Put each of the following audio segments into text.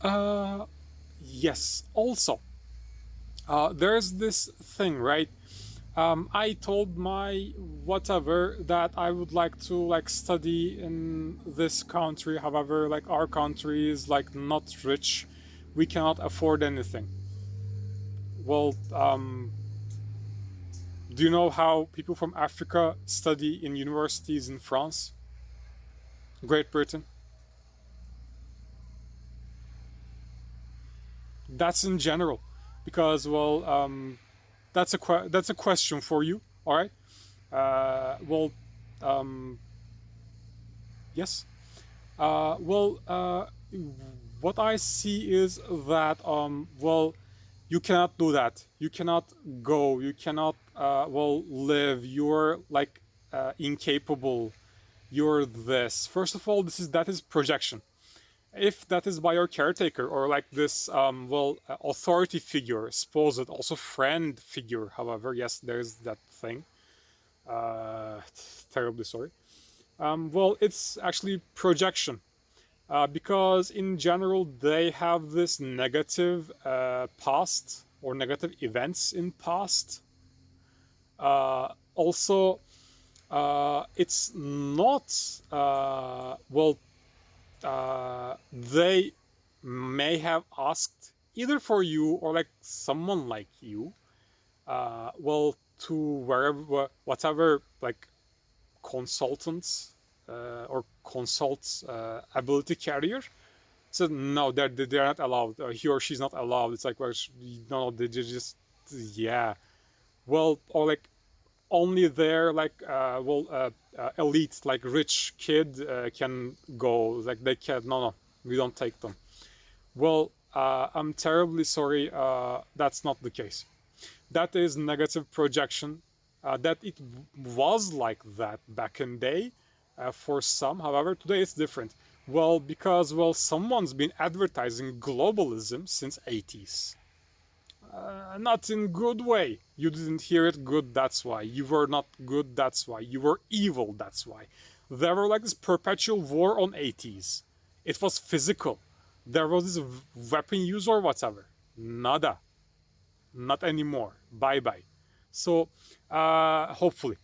Uh, yes. Also, there's this thing, right? I told my whatever that I would like to like study in this country. However, like our country is like not rich. We cannot afford anything. Well, do you know how people from Africa study in universities in France, Great Britain? That's in general, because well, that's a question for you. All right. Well, um, yes. Well, what I see is that well, you cannot do that. You cannot go. You cannot well live. You're like incapable. You're this. First of all, this is that is projection. If that is by your caretaker or like this well authority figure, supposed also friend figure. However, yes, there's that thing. Terribly sorry. Well, it's actually projection because in general they have this negative past or negative events in past. Also, it's not well. They may have asked either for you or like someone like you. Well, to wherever whatever like consultants or consults ability carrier said no, they're not allowed. He or she's not allowed. It's like well, no, they just yeah. Well, or like only their like well elite like rich kid can go. Like they can no, we don't take them. Well, I'm terribly sorry. That's not the case. That is negative projection. That it was like that back in day for some. However, today it's different. Well, because well, someone's been advertising globalism since 80s. Not in good way. You didn't hear it good, that's why. You were not good, that's why. You were evil, that's why. There were like this perpetual war on 80s. It was physical. There was this weapon use or whatever. Nada. Not anymore. Bye bye. So, hopefully,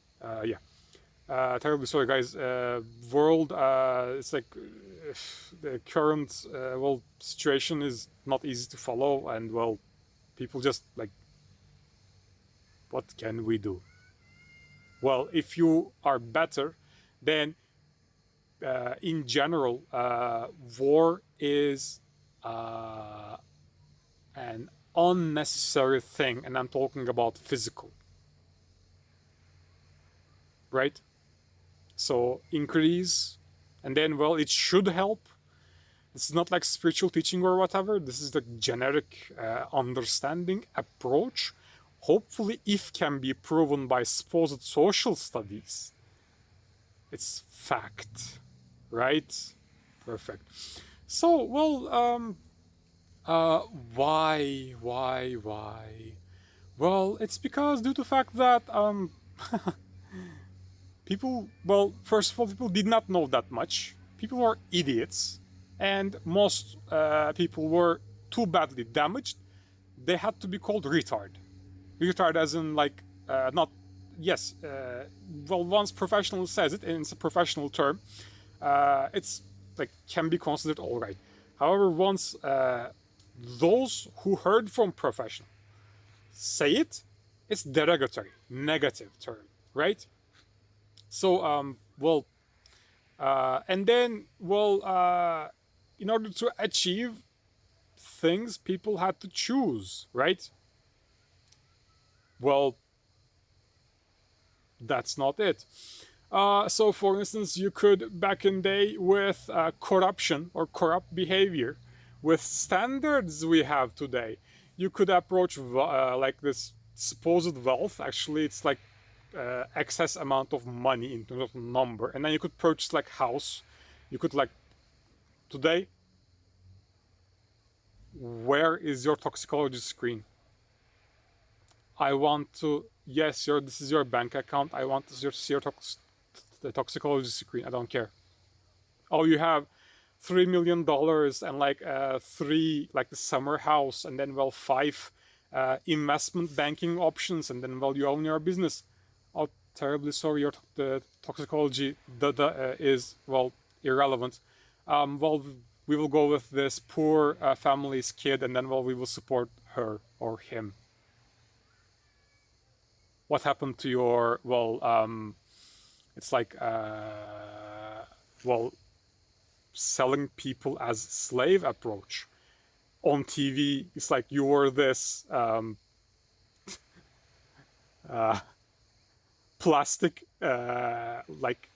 yeah. Terribly sorry, guys. World, it's like the current well situation is not easy to follow, and well, people just like, what can we do? Well, if you are better, then in general, war is an unnecessary thing, and I'm talking about physical, right? So increase, and then well, it should help. This is not like spiritual teaching or whatever. This is the generic understanding approach. Hopefully, if can be proven by supposed social studies, it's fact, right? Perfect. So, well, why? Well, it's because due to the fact that people, well, first of all, people did not know that much. People were idiots, and most people were too badly damaged. They had to be called retard. Retard, as in like not yes. Well, once professional says it, and it's a professional term, it's like can be considered all right. However, once those who heard from professional say it, it's derogatory, negative term, right? So, well, and then, well, in order to achieve things, people had to choose, right? Well, that's not it. So, for instance, you could back in day with corruption or corrupt behavior, with standards we have today, you could approach like this supposed wealth. Actually, it's like excess amount of money in terms of number, and then you could purchase like house. You could like today. Where is your toxicology screen? I want to. Yes, your this is your bank account. I want to see your the toxicology screen. I don't care. Oh, you have. $3 million and like three, like the summer house, and then well, five investment banking options, and then well, you own your business. Oh, terribly sorry, your the toxicology is well irrelevant. Well, we will go with this poor family's kid, and then well, we will support her or him. What happened to your well? It's like well, selling people as slave approach on TV. It's like you're this plastic like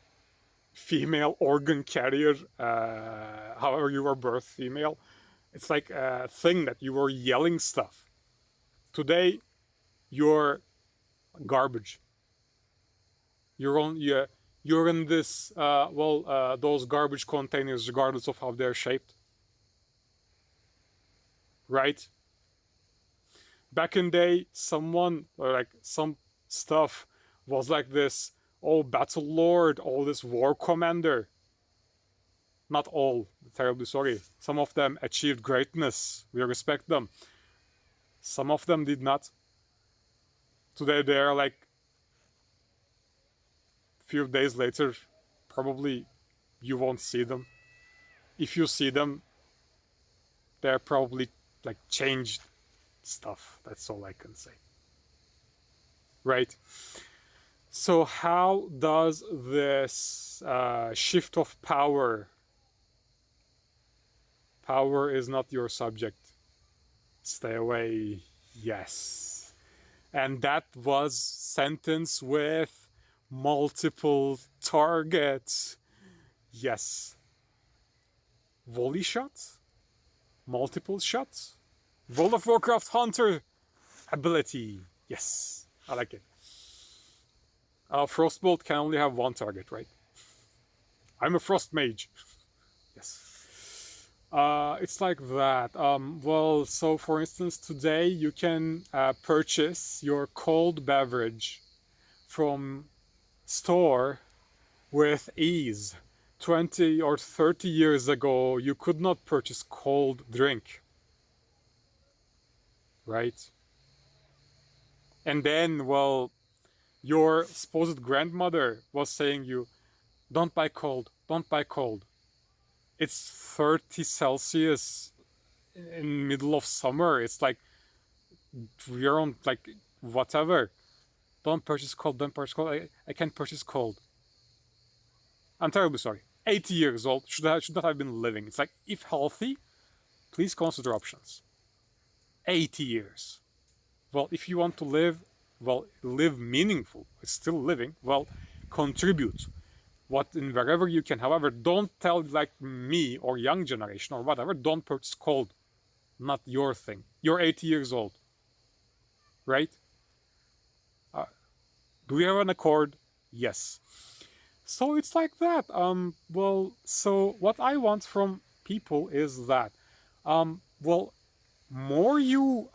female organ carrier, however you were birthed female. It's like a thing that you were yelling stuff. Today, you're garbage. You're on you're in this well those garbage containers, regardless of how they're shaped, right? Back in day, someone or like some stuff was like this, oh, battle lord, all this war commander. Not all, terribly sorry. Some of them achieved greatness. We respect them. Some of them did not. Today they are like few days later, probably you won't see them. If you see them, they're probably like changed stuff. That's all I can say. Right? So how does this shift of power? Power is not your subject. Stay away. Yes. And that was sentence with multiple targets. Yes. Volley shots? Multiple shots? World of Warcraft Hunter ability. Yes. I like it. Frostbolt can only have one target, right? I'm a Frost Mage. Yes. It's like that. Well, so for instance, today you can purchase your cold beverage from store with ease. 20 or 30 years ago, you could not purchase cold drink, right? And then, well, your supposed grandmother was saying you, don't buy cold, don't buy cold. It's 30 Celsius in middle of summer. It's like, we're on like, whatever. Don't purchase cold, don't purchase cold. I can't purchase cold. I'm terribly sorry. 80 years old, should not have been living. It's like, if healthy, please consider options. 80 years. Well, if you want to live, well, live meaningful, it's still living, well, contribute what in wherever you can. However, don't tell like me or young generation or whatever, don't purchase cold. Not your thing. You're 80 years old, right? Do we have an accord? Yes. So it's like that. Well, so what I want from people is that, well, more you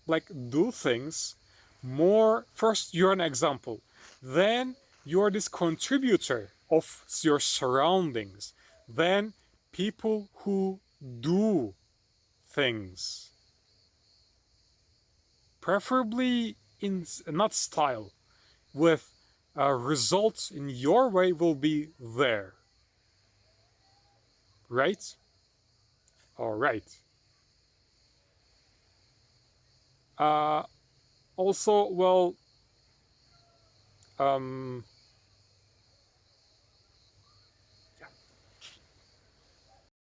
like do things, more first you're an example, then you're this contributor of your surroundings, then people who do things, preferably in not style, with results in your way will be there, right? All right. Also, well,